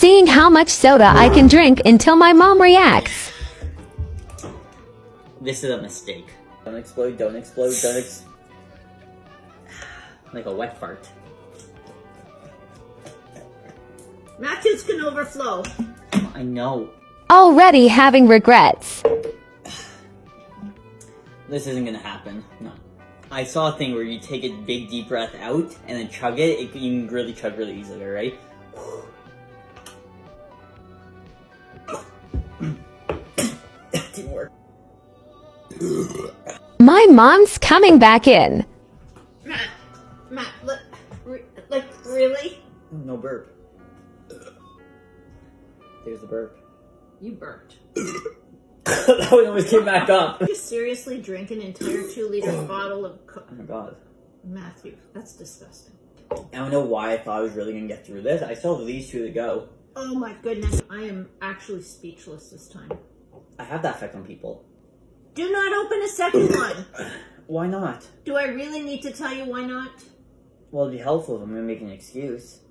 seeing how much soda I can drink until my mom reacts. This is a mistake. Don't explode, don't explode, don't like a wet fart. Matthews can overflow. I know. Already having regrets. This isn't gonna happen. No. I saw a thing where you take a big deep breath out and then chug it. You can really chug really easily, right? Didn't work. My mom's coming back in. Matt, like, really? No burp. There's the burp. You burped. That one almost came back up. You seriously drink an entire 2-liter bottle of Oh my god. Matthew, that's disgusting. I don't know why I thought I was really gonna get through this. I still have these 2 to go. Oh my goodness, I am actually speechless this time. I have that effect on people. Do not open a second one. Why not? Do I really need to tell you why not? Well, it'd be helpful if I'm gonna make an excuse.